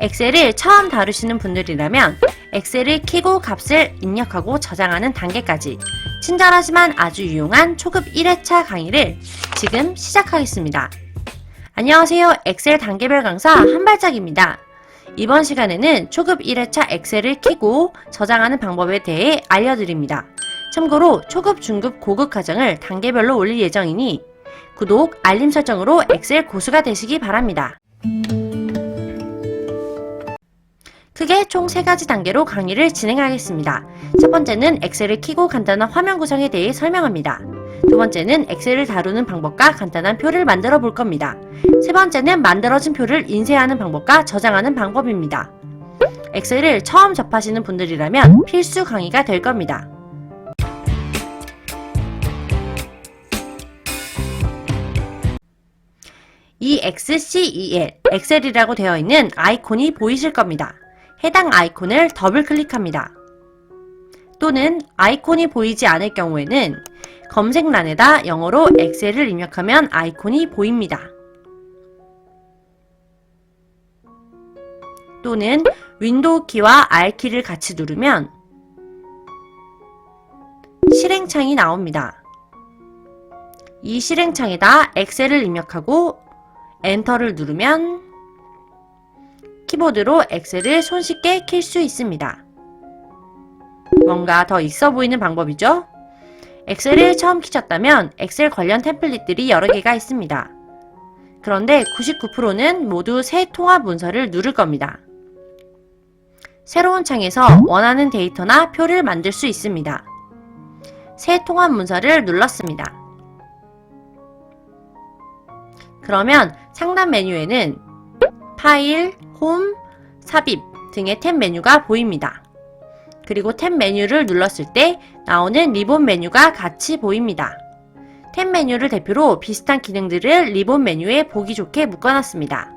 엑셀을 처음 다루시는 분들이라면 엑셀을 키고 값을 입력하고 저장하는 단계까지 친절하지만 아주 유용한 초급 1회차 강의를 지금 시작하겠습니다. 안녕하세요. 엑셀 단계별 강사 한발짝입니다. 이번 시간에는 초급 1회차 엑셀을 키고 저장하는 방법에 대해 알려드립니다. 참고로 초급, 중급, 고급 과정을 단계별로 올릴 예정이니 구독, 알림 설정으로 엑셀 고수가 되시기 바랍니다. 크게 총 3가지 단계로 강의를 진행하겠습니다. 첫 번째는 엑셀을 키고 간단한 화면 구성에 대해 설명합니다. 두 번째는 엑셀을 다루는 방법과 간단한 표를 만들어 볼 겁니다. 세 번째는 만들어진 표를 인쇄하는 방법과 저장하는 방법입니다. 엑셀을 처음 접하시는 분들이라면 필수 강의가 될 겁니다. EXCEL, 엑셀이라고 되어 있는 아이콘이 보이실 겁니다. 해당 아이콘을 더블 클릭합니다. 또는 아이콘이 보이지 않을 경우에는 검색란에다 영어로 엑셀을 입력하면 아이콘이 보입니다. 또는 윈도우 키와 R 키를 같이 누르면 실행창이 나옵니다. 이 실행창에다 엑셀을 입력하고 엔터를 누르면 키보드로 엑셀을 손쉽게 킬 수 있습니다. 뭔가 더 있어 보이는 방법이죠? 엑셀을 처음 키셨다면 엑셀 관련 템플릿들이 여러 개가 있습니다. 그런데 99%는 모두 새 통합 문서를 누를 겁니다. 새로운 창에서 원하는 데이터나 표를 만들 수 있습니다. 새 통합 문서를 눌렀습니다. 그러면 상단 메뉴에는 파일, 홈, 삽입 등의 탭 메뉴가 보입니다. 그리고 탭 메뉴를 눌렀을 때 나오는 리본 메뉴가 같이 보입니다. 탭 메뉴를 대표로 비슷한 기능들을 리본 메뉴에 보기 좋게 묶어놨습니다.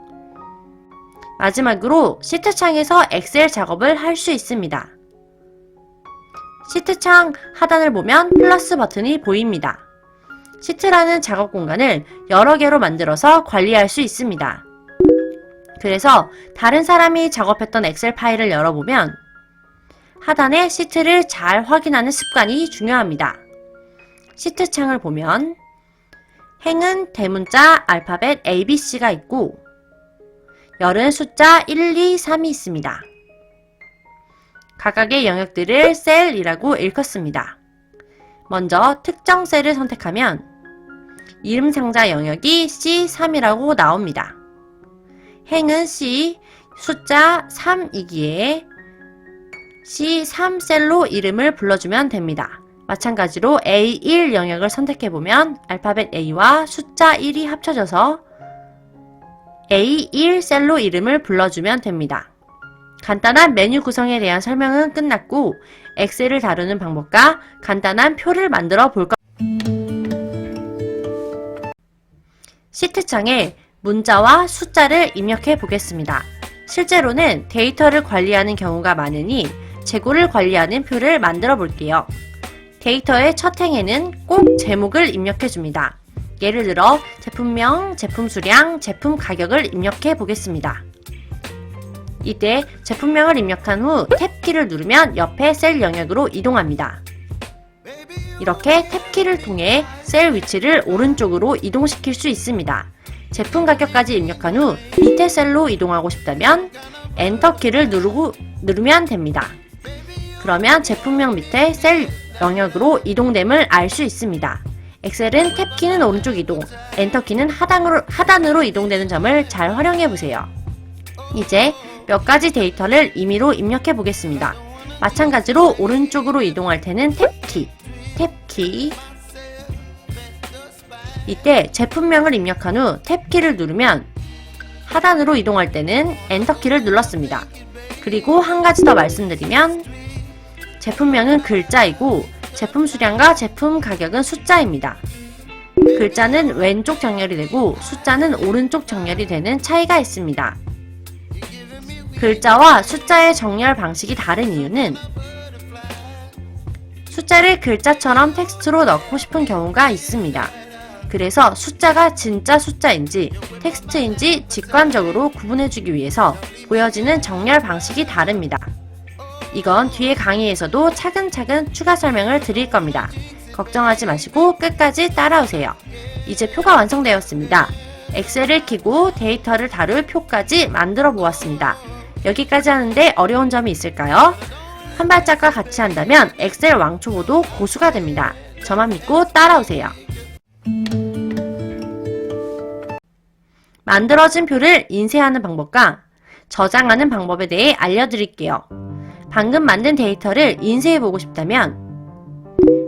마지막으로 시트 창에서 엑셀 작업을 할 수 있습니다. 시트 창 하단을 보면 플러스 버튼이 보입니다. 시트라는 작업 공간을 여러 개로 만들어서 관리할 수 있습니다. 그래서 다른 사람이 작업했던 엑셀 파일을 열어보면 하단에 시트를 잘 확인하는 습관이 중요합니다. 시트 창을 보면 행은 대문자 알파벳 ABC가 있고 열은 숫자 1, 2, 3이 있습니다. 각각의 영역들을 셀이라고 일컫습니다. 먼저 특정 셀을 선택하면 이름 상자 영역이 C3이라고 나옵니다. 행은 C, 숫자 3이기에 C3셀로 이름을 불러주면 됩니다. 마찬가지로 A1 영역을 선택해보면 알파벳 A와 숫자 1이 합쳐져서 A1셀로 이름을 불러주면 됩니다. 간단한 메뉴 구성에 대한 설명은 끝났고 엑셀을 다루는 방법과 간단한 표를 만들어 볼 겁니다. 시트창에 문자와 숫자를 입력해 보겠습니다. 실제로는 데이터를 관리하는 경우가 많으니 재고를 관리하는 표를 만들어 볼게요. 데이터의 첫 행에는 꼭 제목을 입력해 줍니다. 예를 들어 제품명, 제품 수량, 제품 가격을 입력해 보겠습니다. 이때 제품명을 입력한 후 탭키를 누르면 옆에 셀 영역으로 이동합니다. 이렇게 탭키를 통해 셀 위치를 오른쪽으로 이동시킬 수 있습니다. 제품 가격까지 입력한 후 밑에 셀로 이동하고 싶다면 엔터키를 누르면 됩니다. 그러면 제품명 밑에 셀 영역으로 이동됨을 알 수 있습니다. 엑셀은 탭키는 오른쪽 이동, 엔터키는 하단으로 이동되는 점을 잘 활용해 보세요. 이제 몇 가지 데이터를 임의로 입력해 보겠습니다. 마찬가지로 오른쪽으로 이동할 때는 탭키. 이때 제품명을 입력한 후 탭키를 누르면 하단으로 이동할 때는 엔터키를 눌렀습니다. 그리고 한 가지 더 말씀드리면 제품명은 글자이고 제품 수량과 제품 가격은 숫자입니다. 글자는 왼쪽 정렬이 되고 숫자는 오른쪽 정렬이 되는 차이가 있습니다. 글자와 숫자의 정렬 방식이 다른 이유는 숫자를 글자처럼 텍스트로 넣고 싶은 경우가 있습니다. 그래서 숫자가 진짜 숫자인지 텍스트인지 직관적으로 구분해주기 위해서 보여지는 정렬 방식이 다릅니다. 이건 뒤에 강의에서도 차근차근 추가 설명을 드릴 겁니다. 걱정하지 마시고 끝까지 따라오세요. 이제 표가 완성되었습니다. 엑셀을 켜고 데이터를 다룰 표까지 만들어 보았습니다. 여기까지 하는데 어려운 점이 있을까요? 한 발짝과 같이 한다면 엑셀 왕초보도 고수가 됩니다. 저만 믿고 따라오세요. 만들어진 표를 인쇄하는 방법과 저장하는 방법에 대해 알려드릴게요. 방금 만든 데이터를 인쇄해보고 싶다면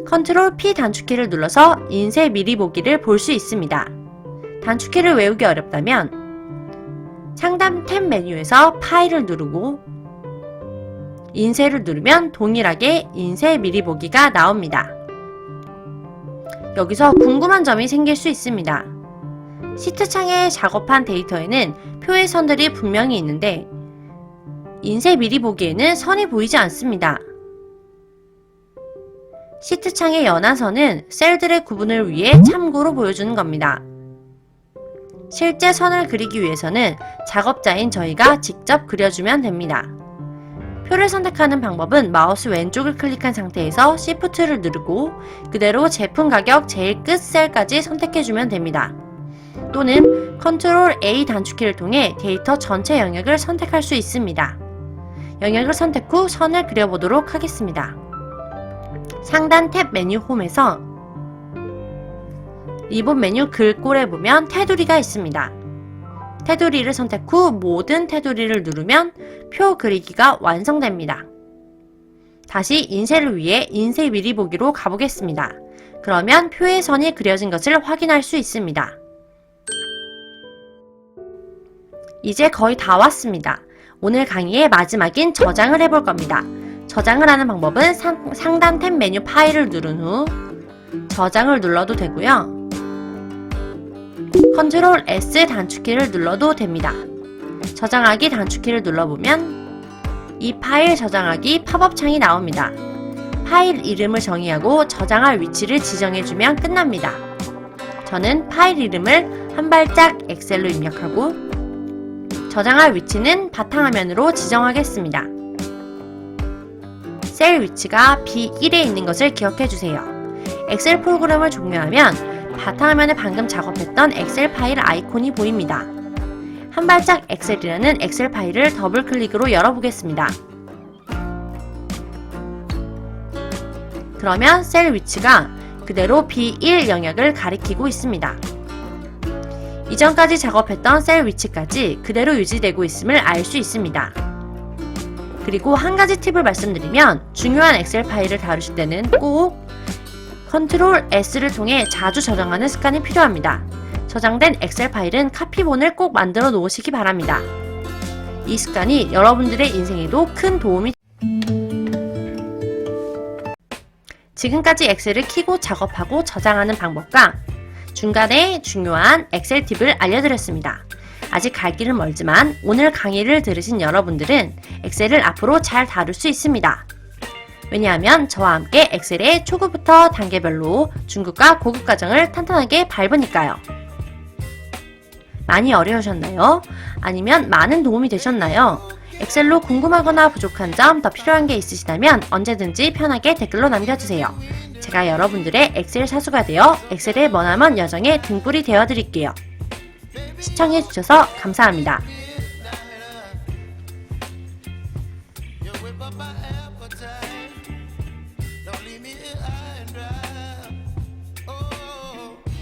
컨트롤 P 단축키를 눌러서 인쇄 미리 보기를 볼 수 있습니다. 단축키를 외우기 어렵다면 상단 탭 메뉴에서 파일을 누르고 인쇄를 누르면 동일하게 인쇄 미리 보기가 나옵니다. 여기서 궁금한 점이 생길 수 있습니다. 시트 창에 작업한 데이터에는 표의 선들이 분명히 있는데 인쇄 미리 보기에는 선이 보이지 않습니다. 시트 창의 연한 선은 셀들의 구분을 위해 참고로 보여주는 겁니다. 실제 선을 그리기 위해서는 작업자인 저희가 직접 그려주면 됩니다. 표를 선택하는 방법은 마우스 왼쪽을 클릭한 상태에서 Shift를 누르고 그대로 제품 가격 제일 끝 셀까지 선택해주면 됩니다. 또는 Ctrl A 단축키를 통해 데이터 전체 영역을 선택할 수 있습니다. 영역을 선택 후 선을 그려보도록 하겠습니다. 상단 탭 메뉴 홈에서 리본 메뉴 글꼴에 보면 테두리가 있습니다. 테두리를 선택 후 모든 테두리를 누르면 표 그리기가 완성됩니다. 다시 인쇄를 위해 인쇄 미리 보기로 가보겠습니다. 그러면 표의 선이 그려진 것을 확인할 수 있습니다. 이제 거의 다 왔습니다. 오늘 강의의 마지막인 저장을 해볼 겁니다. 저장을 하는 방법은 상단 탭 메뉴 파일을 누른 후 저장을 눌러도 되고요. Ctrl S 단축키를 눌러도 됩니다. 저장하기 단축키를 눌러보면 이 파일 저장하기 팝업 창이 나옵니다. 파일 이름을 정의하고 저장할 위치를 지정해주면 끝납니다. 저는 파일 이름을 한 발짝 엑셀로 입력하고 저장할 위치는 바탕화면으로 지정하겠습니다. 셀 위치가 B1에 있는 것을 기억해주세요. 엑셀 프로그램을 종료하면 바탕화면에 방금 작업했던 엑셀 파일 아이콘이 보입니다. 한 발짝 엑셀이라는 엑셀 파일을 더블 클릭으로 열어보겠습니다. 그러면 셀 위치가 그대로 B1 영역을 가리키고 있습니다. 이전까지 작업했던 셀 위치까지 그대로 유지되고 있음을 알 수 있습니다. 그리고 한 가지 팁을 말씀드리면 중요한 엑셀 파일을 다루실 때는 꼭 Ctrl S를 통해 자주 저장하는 습관이 필요합니다. 저장된 엑셀 파일은 카피본을 꼭 만들어 놓으시기 바랍니다. 이 습관이 여러분들의 인생에도 큰 도움이 지금까지 엑셀을 켜고 작업하고 저장하는 방법과 중간에 중요한 엑셀 팁을 알려드렸습니다. 아직 갈 길은 멀지만 오늘 강의를 들으신 여러분들은 엑셀을 앞으로 잘 다룰 수 있습니다. 왜냐하면 저와 함께 엑셀의 초급부터 단계별로 중급과 고급 과정을 탄탄하게 밟으니까요. 많이 어려우셨나요? 아니면 많은 도움이 되셨나요? 엑셀로 궁금하거나 부족한 점, 더 필요한 게 있으시다면 언제든지 편하게 댓글로 남겨주세요. 제가 여러분들의 엑셀 사수가 되어 엑셀의 머나먼 여정에 등불이 되어드릴게요. 시청해주셔서 감사합니다. You whip up my appetite.